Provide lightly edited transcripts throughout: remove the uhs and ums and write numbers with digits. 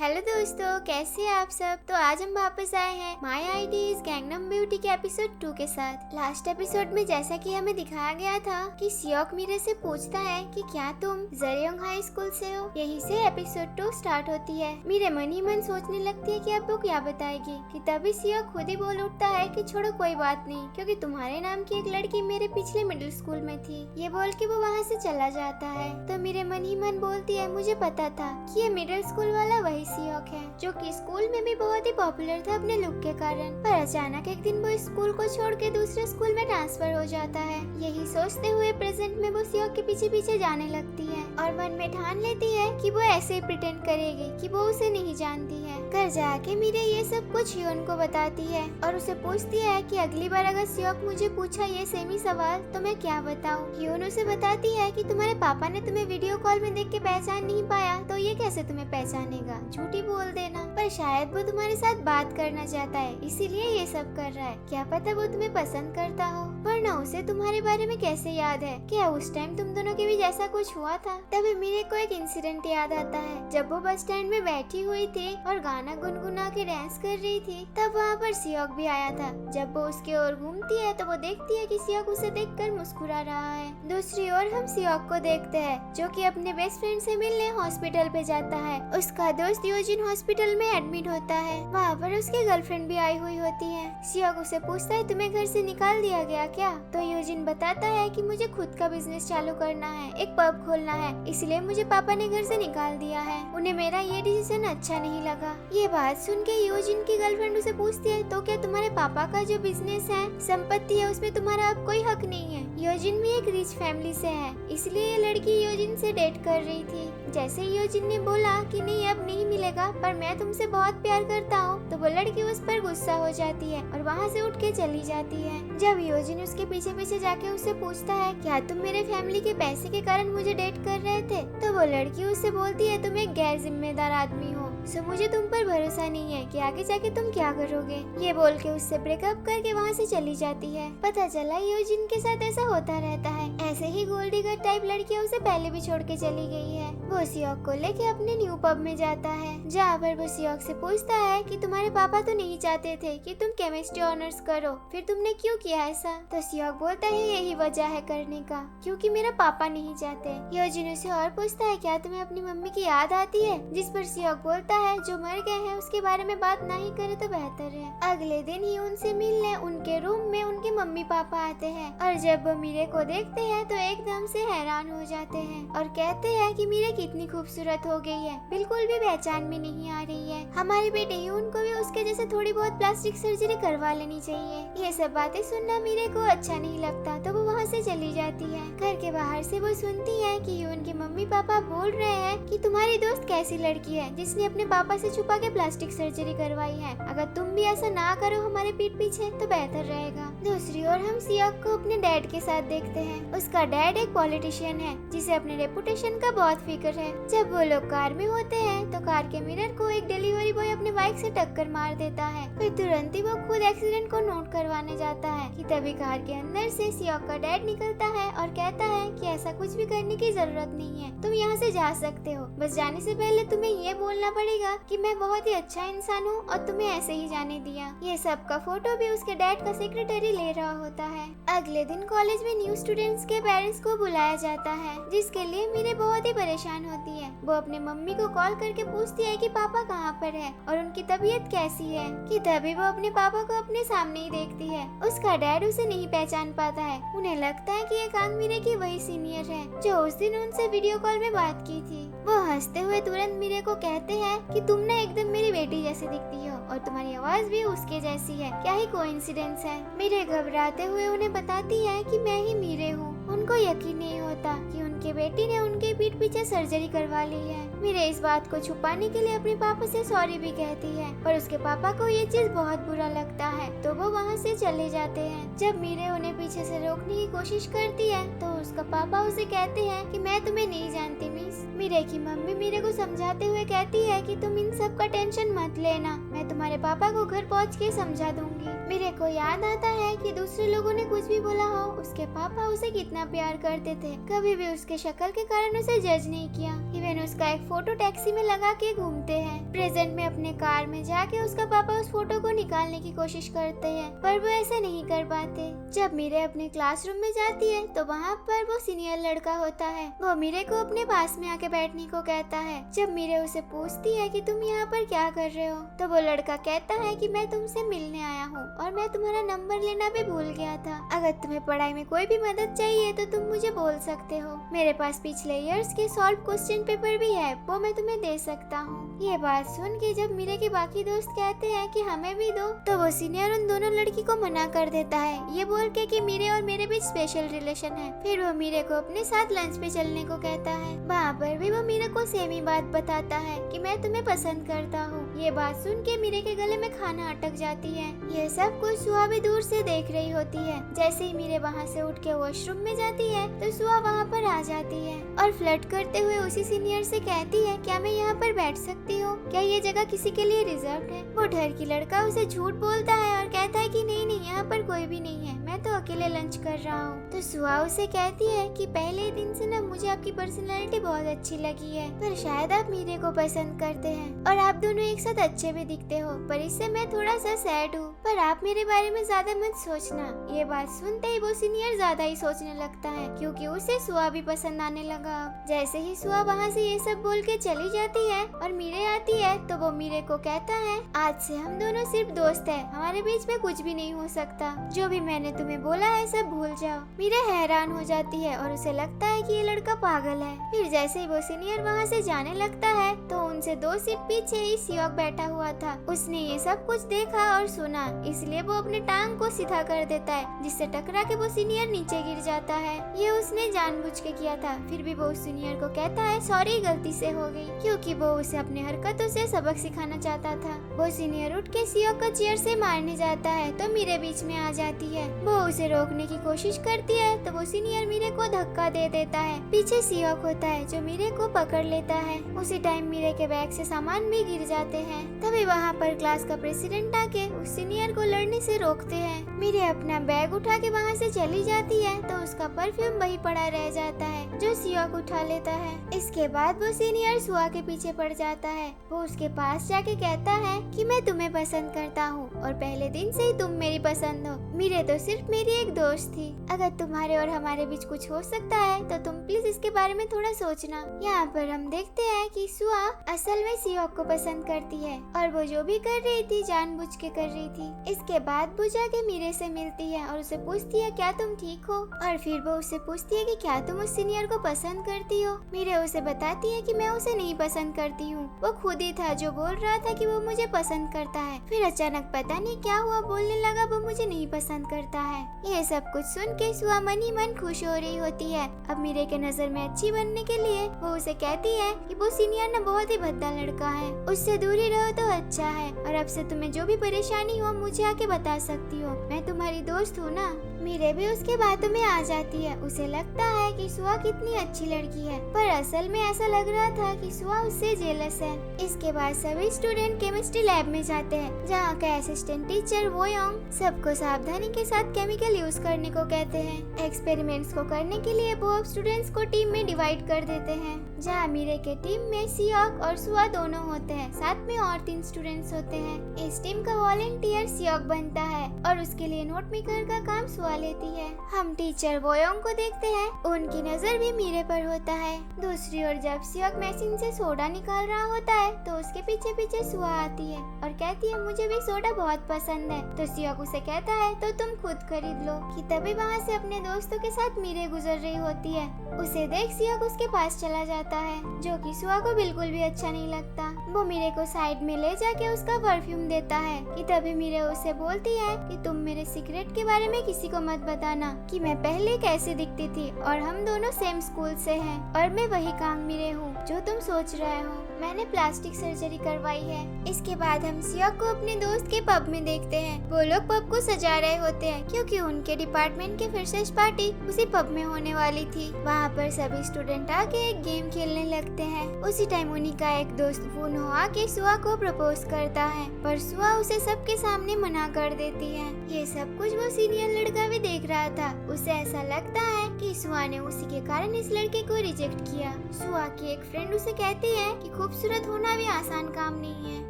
Hello दोस्तों, कैसे हैं आप सब। तो आज हम वापस आए हैं my ID is Gangnam beauty के एपिसोड 2 के साथ। लास्ट एपिसोड में जैसा कि हमें दिखाया गया था कि सियोक मीरे से पूछता है कि क्या तुम जरेयोंग हाई स्कूल से हो। यहीं से एपिसोड 2 स्टार्ट होती है। मीरे मन ही मन सोचने लगती है कि अब वो क्या बताएगी कि तभी सियोक खुद ही बोल उठता है कि छोड़ो कोई बात नहीं, क्योंकि तुम्हारे नाम की एक लड़की मेरे पिछले मिडिल स्कूल में थी। ये बोल के वो वहाँ से चला जाता है। तो मीरे मन ही मन बोलती है मुझे पता था कि ये मिडिल स्कूल वाला वही सियोक है जो कि स्कूल में भी बहुत ही पॉपुलर था अपने लुक के कारण। पर अचानक एक दिन वो स्कूल को छोड़ के दूसरे स्कूल में ट्रांसफर हो जाता है। यही सोचते हुए प्रेजेंट में वो सियोक के पीछे पीछे जाने लगती है और मन में ठान लेती है कि वो ऐसे ही प्रिटेंड करेगी कि वो उसे नहीं जानती है। घर जाके मीरे ये सब कुछ ह्योन को बताती है और उसे पूछती है कि अगली बार अगर सियोक मुझे पूछा ये सेम ही सवाल तो मैं क्या बताऊं। ह्योन उसे बताती है कि तुम्हारे पापा ने तुम्हें वीडियो कॉल में देख के पहचान नहीं पाया तो ये कैसे तुम्हें पहचानेगा, झूठी बोल देना। पर शायद वो तुम्हारे साथ बात करना चाहता है इसीलिए ये सब कर रहा है। क्या पता वो तुम्हें पसंद करता हो, वरना उसे तुम्हारे बारे में कैसे याद है। क्या उस टाइम तुम दोनों के भी जैसा कुछ हुआ था। तभी मीरे को एक इंसिडेंट याद आता है। जब वो बस स्टैंड में बैठी हुई थी और गाना गुनगुना के डांस कर रही थी तब वहाँ पर सियोक भी आया था। जब वो उसकी ओर घूमती है तो वो देखती है कि सियोक उसे देखकर मुस्कुरा रहा है। दूसरी ओर हम सियोक को देखते हैं जो कि अपने बेस्ट फ्रेंड से मिलने हॉस्पिटल पे जाता है। उसका दोस्त यूजिन हॉस्पिटल में एडमिट होता है। वहाँ पर उसकी गर्लफ्रेंड भी आई हुई होती है। सियोक उसे पूछता है तुम्हें घर से निकाल दिया गया क्या। तो यूजिन बताता है कि मुझे खुद का बिजनेस चालू करना है, एक पब खोलना है, इसलिए मुझे पापा ने घर से निकाल दिया है। उन्हें मेरा ये डिसीजन अच्छा नहीं लगा। ये बात सुन के यूजिन की गर्लफ्रेंड उसे पूछती है तो क्या तुम्हारे पापा का जो बिजनेस है, संपत्ति है, उसमें तुम्हारा अब कोई हक नहीं है। यूजिन भी एक रिच फैमिली से है इसलिए ये लड़की यूजिन से डेट कर रही थी। जैसे यूजिन ने बोला कि नहीं अब नहीं मिलेगा पर मैं तुमसे बहुत प्यार करता हूँ तो वो लड़की उस पर गुस्सा हो जाती है और वहाँ से उठ के चली जाती है। जब यूजिन उसके पीछे पीछे जाके उससे पूछता है क्या तुम मेरे फैमिली के पैसे के कारण मुझे डेट कर रहे थे, तो वो लड़की उससे बोलती है तुम एक गैर जिम्मेदार आदमी हो, सो मुझे तुम पर भरोसा नहीं है कि आगे जाके तुम क्या करोगे। ये बोल के उससे ब्रेकअप करके वहाँ से चली जाती है। पता चला यूजिन के साथ ऐसा होता रहता है। ऐसे ही गोल्डीगर टाइप लड़कियां उसे पहले भी छोड़ के चली गई है। वो सियोक को लेके अपने न्यू पब में जाता है जहाँ पर वो सियोक से पूछता है कि तुम्हारे पापा तो नहीं चाहते थे कि तुम केमिस्ट्री ऑनर्स करो, फिर तुमने क्यों किया ऐसा। तो सियोक बोलता है यही वजह है करने का, क्योंकि मेरा पापा नहीं चाहते। यूजिन उसे और पूछता है क्या तुम्हें अपनी मम्मी की याद आती है, जिस पर सियोक बोलता है जो मर गए हैं उसके बारे में बात नहीं करे तो बेहतर है। अगले दिन ही उनसे मिलने उनके रूम में उनके मम्मी पापा आते हैं और जब वो मीरे को देखते हैं तो एकदम से हैरान हो जाते हैं और कहते हैं कि मीरे कितनी खूबसूरत हो गई है, बिल्कुल भी पहचान में नहीं आ रही है। हमारे बेटे ह्यून को भी उसके जैसे थोड़ी बहुत प्लास्टिक सर्जरी करवा लेनी चाहिए। ये सब बातें सुनना मीरे को अच्छा नहीं लगता तो वो वहाँ से चली जाती है। घर के बाहर से वो सुनती है कि ह्यून के मम्मी पापा बोल रहे हैं कि तुम्हारी दोस्त कैसी लड़की है जिसने अपने पापा से छुपा के प्लास्टिक सर्जरी करवाई है, अगर तुम भी ऐसा ना करो हमारे पीठ पीछे तो बेहतर रहेगा। दूसरी ओर हम सियोक को अपने डैड के साथ देखते हैं। उसका डैड एक पॉलिटिशियन है जिसे अपने रेपुटेशन का बहुत फिक्र है। जब वो लोग कार में होते हैं तो कार के मिरर को एक डिलीवरी बॉय अपने बाइक से टक्कर मार देता है। फिर तुरंत ही वो खुद एक्सीडेंट को नोट करवाने जाता है कि तभी कार के अंदर से सियोक का डैड निकलता है और कहता है कि ऐसा कुछ भी करने की जरूरत नहीं है, तुम यहाँ से जा सकते हो, बस जाने से पहले तुम्हें ये बोलना पड़ेगा कि मैं बहुत ही अच्छा इंसान हूँ और तुम्हें ऐसे ही जाने दिया। ये सब का फोटो भी उसके डैड का सेक्रेटरी ले रहा होता है। अगले दिन कॉलेज में न्यू स्टूडेंट्स के पेरेंट्स को बुलाया जाता है जिसके लिए मीरे बहुत ही परेशान होती है। वो अपने मम्मी को कॉल करके पूछती है कि पापा कहाँ पर है और उनकी तबीयत कैसी है। कि तभी वो अपने पापा को अपने सामने ही देखती है। उसका डैड उसे नहीं पहचान पाता है। उन्हें लगता है कि ये कांग मीरे की वही सीनियर है जो उस दिन उनसे वीडियो कॉल में बात की थी। वो हंसते हुए तुरंत मीरे को कहते हैं कि तुम ना एकदम मेरी बेटी जैसी दिखती हो और तुम्हारी आवाज भी उसके जैसी है, क्या ही कोइंसिडेंस है। मीरे घबराते हुए उन्हें बताती है कि मैं ही मीरे हूँ। उनको यकीन नहीं होता कि उनके बेटी ने उनके पीठ पीछे सर्जरी करवा ली है। मीरे इस बात को छुपाने के लिए अपने पापा से सॉरी भी कहती है पर उसके पापा को ये चीज बहुत बुरा लगता है तो वो वहाँ से चले जाते हैं। जब मीरे उन्हें पीछे से रोकने की कोशिश करती है तो उसका पापा उसे कहते हैं कि मैं तुम्हें नहीं जानती मिस। मीरे की मम्मी मीरे को समझाते हुए कहती है कि तुम इन सब का टेंशन मत लेना, मैं तुम्हारे पापा को घर पहुँच के समझा दूंगी। मेरे को याद आता है कि दूसरे लोगों ने कुछ भी बोला हो, उसके पापा उसे कितना प्यार करते थे। कभी भी उसके शक्ल के कारण उसे जज नहीं किया। इवन उसका एक फोटो टैक्सी में लगा के घूमते हैं। प्रेजेंट में अपने कार में जाके उसका पापा उस फोटो को निकालने की कोशिश करते हैं, पर वो ऐसा नहीं कर पाते। जब मीरे अपने क्लासरूम में जाती है तो वहाँ पर वो सीनियर लड़का होता है। वो मीरे को अपने पास में आके बैठने को कहता है। जब मीरे उसे पूछती है कि तुम यहाँ पर क्या कर रहे हो, तो वो लड़का कहता है कि मैं तुमसे मिलने आया हूँ और मैं तुम्हारा नंबर लेना भी भूल गया था। अगर तुम्हें पढ़ाई में कोई भी मदद चाहिए तो तुम मुझे बोल सकते हो। मेरे पास पिछले ईयर्स के सॉल्व क्वेश्चन पेपर भी है, वो मैं तुम्हें दे सकता हूँ। ये बात सुन के जब मीरे के बाकी दोस्त कहते हैं कि हमें भी दो, तो वो सीनियर उन दोनों लड़की को मना कर देता है, ये बोल के कि मीरे और मेरे बीच स्पेशल रिलेशन है। फिर वो मीरे को अपने साथ लंच पे चलने को कहता है। वहाँ पर भी वो मीरे को सेम ही बात बताता है कि मैं तुम्हें पसंद करता हूँ। ये बात सुन के मीरे के गले में खाना अटक जाती है। ये सब कुछ सुहा भी दूर से देख रही होती है। जैसे ही मीरे वहाँ से उठ के वॉशरूम में जाती है तो सुहा वहाँ पर आ जाती है और फ्लर्ट करते हुए उसी सीनियर से कहती है, क्या मैं यहाँ पर बैठ सकती हूँ? क्या ये जगह किसी के लिए रिजर्व है? वो डर की लड़का उसे झूठ बोलता है और कहता है कि नहीं नहीं, यहाँ पर कोई भी नहीं है, मैं तो अकेले लंच कर रहा हूँ। तो सुहा उसे कहती है कि पहले दिन से ना मुझे आपकी पर्सनालिटी बहुत अच्छी लगी है, पर शायद आप मीरे को पसंद करते हैं और आप दोनों एक साथ अच्छे भी दिखते हो, पर इससे मैं थोड़ा सा सैड हूँ, पर आप मेरे बारे में ज्यादा मत सोचना। ये बात सुनते ही वो सीनियर ज्यादा ही सोचने लगता है, क्योंकि उसे सुहा भी पसंद आने लगा। जैसे ही सुहा वहाँ से ये सब बोल के चली जाती है और मीरे आती है तो वो मीरे को कहता है, आज से हम दोनों सिर्फ दोस्त हैं, हमारे बीच में कुछ भी नहीं हो सकता। जो भी मैंने तुम्हें बोला है सब भूल जाओ। मीरे हैरान हो जाती है और उसे लगता है कि ये लड़का पागल है। फिर जैसे ही वो सीनियर वहाँ से जाने लगता है तो उनसे 2 सीट पीछे ही सियोक बैठा हुआ था। उसने ये सब कुछ देखा और सुना, इसलिए वो अपने टांग को सीधा कर देता है, जिससे टकरा के वो सीनियर नीचे गिर जाता है। ये उसने जानबूझ के किया था। फिर भी वो उस सीनियर को कहता है सॉरी, गलती से हो गई, क्योंकि वो उसे अपने हरकतों से सबक सिखाना चाहता था। वो सीनियर उठ के सियोक को चेयर से मारने जाता है तो मीरे बीच में आ जाती है। वो उसे रोकने की कोशिश करती है तो वो सीनियर मीरे को धक्का दे देता है। पीछे सियोक होता है जो मीरे को पकड़ लेता है। उसी टाइम मीरे के बैग से सामान भी गिर जाते हैं। तभी वहाँ पर क्लास का प्रेसिडेंट आके उस सीनियर को लड़ने से रोकते हैं। मीरे अपना बैग उठा के वहाँ से चली जाती है तो उसका परफ्यूम वही पड़ा रह जाता है जो सियोक उठा लेता है। इसके बाद वो सीनियर सुहा के पीछे पड़ जाता है। वो उसके पास जाके कहता है कि मैं तुम्हें पसंद करता हूँ और पहले दिन से ही तुम मेरी पसंद हो। मीरे तो सिर्फ मेरी एक दोस्त थी। अगर तुम्हारे और हमारे बीच कुछ हो सकता है तो तुम प्लीज इसके बारे में थोड़ा सोचना। यहाँ पर हम देखते हैं कि सुहा असल में सियोक को पसंद करती है और वो जो भी कर रही थी जानबूझ के कर रही थी। इसके बाद वो जाके मीरे से मिलती है और उसे पूछती है क्या तुम ठीक हो, और फिर वो उससे पूछती है कि क्या तुम उस सीनियर को पसंद करती हो। मीरे उसे बताती है कि मैं उसे नहीं पसंद करती हूँ, वो खुद ही था जो बोल रहा था कि वो मुझे पसंद करता है। फिर अचानक पता नहीं क्या हुआ, बोलने लगा वो मुझे नहीं पसंद करता है। ये सब कुछ सुन के सुहा मन ही मन खुश हो रही होती है। अब मीरे के नजर में अच्छी बनने के लिए वो उसे कहती है कि वो सीनियर ना बहुत ही भद्दा लड़का है, उससे दूर ही रहो तो अच्छा है, और अब से तुम्हें जो भी परेशानी हो मुझे आके बता सकती हो, मैं तुम्हारी दोस्त हूँ ना। मीरे भी उसके बातों में आ जाती है। उसे लगता है कि सुहा कितनी अच्छी लड़की है, पर असल में ऐसा लग रहा था कि सुहा उससे जेलस है। इसके बाद सभी स्टूडेंट केमिस्ट्री लैब में जाते हैं, जहाँ का असिस्टेंट टीचर वो योंग सबको सावधानी के साथ केमिकल यूज करने को कहते हैं। एक्सपेरिमेंट्स को करने के लिए वो स्टूडेंट्स को टीम में डिवाइड कर देते हैं, जहाँ मीरे के टीम में सियोक और सुहा दोनों होते हैं, साथ में और 3 स्टूडेंट्स होते हैं। इस टीम का वॉलंटियर सियोक बनता है और उसके लिए नोट मेकर का काम सुहा लेती है। हम टीचर वोयोंग को देखते हैं, उनकी नजर भी मीरे पर होता है। दूसरी ओर जब सियोक मशीन से सोडा निकाल रहा होता है तो उसके पीछे पीछे सुहा आती है और कहती है मुझे भी सोडा बहुत पसंद है। तो सियोक उसे कहता है तो तुम खुद खरीद लो। कि तभी वहाँ से अपने दोस्तों के साथ मीरे गुजर रही होती है। उसे देख सियोक उसके पास चला जाता है, जो कि सुहा को बिल्कुल भी अच्छा नहीं लगता। वो मीरे को साइड में ले जाके उसका परफ्यूम देता है। कि तभी मीरे उसे बोलती है कि तुम मेरे सीक्रेट के बारे में किसी को मत बताना कि मैं पहले कैसे दिखती थी, और हम दोनों सेम स्कूल से हैं और मैं वही कांग मीरे हूँ जो तुम सोच रहे हो। मैंने प्लास्टिक सर्जरी करवाई है। इसके बाद हम सियोक को अपने दोस्त के पब में देखते हैं। वो लोग पब को सजा रहे होते हैं क्योंकि उनके डिपार्टमेंट की फ्रेशर्स पार्टी उसी पब में होने वाली थी। वहाँ पर सभी स्टूडेंट आके एक गेम खेलने लगते हैं। उसी टाइम उन्हीं का एक दोस्त फूनो आके सुआ को प्रपोज करता है, पर सुआ उसे सबके सामने मना कर देती है। ये सब कुछ वो सीनियर लड़का भी देख रहा था। उसे ऐसा लगता है कि सुआ ने उसी के कारण इस लड़के को रिजेक्ट किया। सुआ की एक फ्रेंड उसे कहती है कि खूबसूरत होना भी आसान काम नहीं है,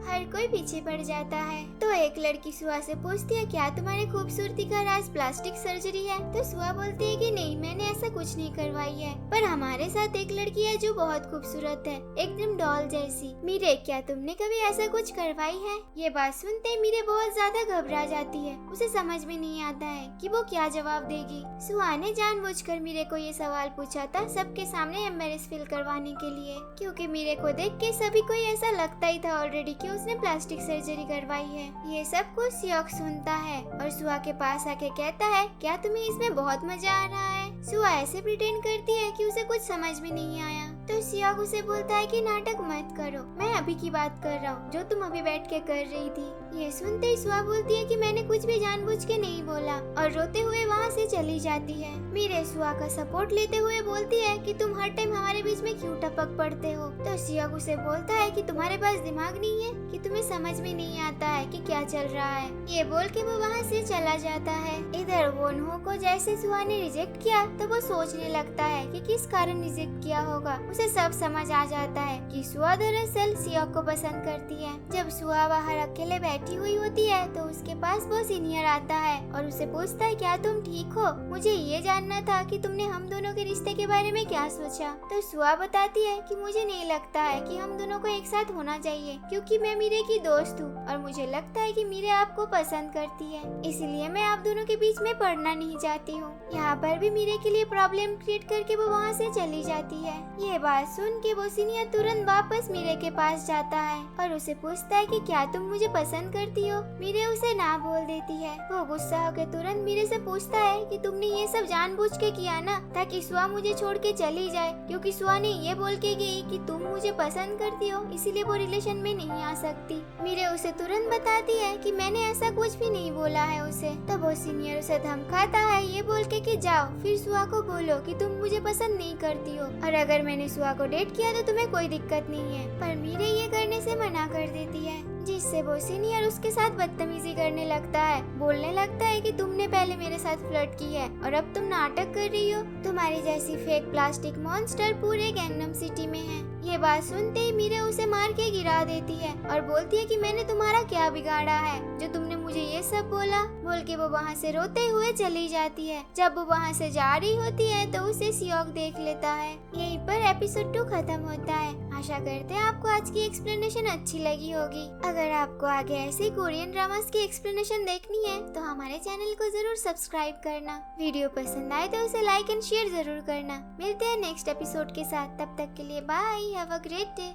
हर कोई पीछे पड़ जाता है। तो एक लड़की सुआ से पूछती है, क्या तुम्हारी खूबसूरती का राज प्लास्टिक सर्जरी है? तो सुआ बोलती है कि नहीं, मैंने ऐसा कुछ नहीं करवाई है, पर हमारे साथ एक लड़की है जो बहुत खूबसूरत है, एकदम डॉल जैसी। मीरे, क्या तुमने कभी ऐसा कुछ करवाई है? ये बात सुनते मीरे बहुत ज्यादा घबरा जाती है। उसे समझ में नहीं आता है कि वो क्या जवाब देगी। सुआ ने जानबूझकर मीरे को ये सवाल पूछा था सबके सामने एम्बेरस फील करवाने के लिए, क्योंकि मीरे को देख के सभी को ऐसा लगता ही था ऑलरेडी कि उसने प्लास्टिक सर्जरी करवाई है। ये सब कुछ सियोक सुनता है और सुआ के पास आके कहता है, क्या तुम्हें इसमें बहुत मजा आ रहा है? सुआ ऐसे प्रिटेंड करती है कि उसे कुछ समझ में नहीं आया। तो सियोक उसे बोलता है कि नाटक मत करो, मैं अभी की बात कर रहा हूँ जो तुम अभी बैठ के कर रही थी। ये सुनते ही सुआ बोलती है कि मैंने कुछ भी जानबूझ के नहीं बोला, और रोते हुए वहाँ से चली जाती है। मीरे सुआ का सपोर्ट लेते हुए बोलती है कि तुम हर टाइम हमारे बीच में क्यों टपक पड़ते हो? तो सियोक उसे बोलता है कि तुम्हारे पास दिमाग नहीं है कि तुम्हें समझ में नहीं आता है कि क्या चल रहा है। ये बोल के वो वहाँ से चला जाता है। इधर वोन्हो को जैसे सुआ ने रिजेक्ट किया तो वो सोचने लगता है कि किस कारण रिजेक्ट किया होगा। उसे सब समझ आ जाता है कि सुआ दरअसल सियोक को पसंद करती है। जब सुआ बाहर अकेले बैठी हुई होती है तो उसके पास वो सीनियर आता है और उसे पूछता है, क्या तुम ठीक हो? मुझे ये जानना था कि तुमने हम दोनों के रिश्ते के बारे में क्या सोचा? तो सुआ बताती है कि मुझे नहीं लगता है कि हम दोनों को एक साथ होना चाहिए, क्योंकि मैं मीरे की दोस्त हूँ और मुझे लगता है कि मीरे आपको पसंद करती है, इसलिए मैं आप दोनों के बीच में पड़ना नहीं चाहती हूँ। यहाँ पर भी मीरे के लिए प्रॉब्लम क्रिएट करके वो वहाँ से चली जाती है। ये बात सुन के वो सीनियर तुरंत वापस मीरे के पास जाता है और उसे पूछता है कि क्या तुम मुझे पसंद करती हो? मीरे उसे ना बोल देती है। वो गुस्सा होकर तुरंत मीरे से पूछता है कि तुमने ये सब जानबूझ के किया ना, ताकि सुआ मुझे छोड़ के चली जाए, क्योंकि सुआ ने ये बोल के गई कि तुम मुझे पसंद करती हो, इसीलिए वो रिलेशन में नहीं आ सकती। मीरे उसे तुरंत बताती है कि मैंने ऐसा कुछ भी नहीं बोला है उसे। तो वो सीनियर उसे धमकाता है ये बोल के कि जाओ फिर सुआ को बोलो कि तुम मुझे पसंद नहीं करती हो, और अगर मैंने सुआ को डेट किया तो तुम्हें कोई दिक्कत नहीं है। पर मीरे ये करने से मना कर देती है, जिससे वो सीनियर उसके साथ बदतमीजी करने लगता है। बोलने लगता है कि तुमने पहले मेरे साथ फ्लर्ट की है और अब तुम नाटक कर रही हो। तुम्हारी जैसी फेक प्लास्टिक मॉन्स्टर पूरे गैंगनम सिटी में है। ये बात सुनते ही मीरे उसे मार के गिरा देती है और बोलती है कि मैंने तुम्हारा क्या बिगाड़ा है जो तुमने मुझे ये सब बोला? बोल के वो वहाँ से रोते हुए चली जाती है। जब वो वहाँ से जा रही होती है तो उसे सियोक देख लेता है। यहीं पर एपिसोड 2 खत्म होता है। आशा करते हैं आपको आज की एक्सप्लेनेशन अच्छी लगी होगी। अगर आपको आगे ऐसे कोरियन ड्रामास की एक्सप्लेनेशन देखनी है तो हमारे चैनल को जरूर सब्सक्राइब करना। वीडियो पसंद आए तो उसे लाइक एंड शेयर जरूर करना। मिलते हैं नेक्स्ट एपिसोड के साथ, तब तक के लिए bye, have a great day.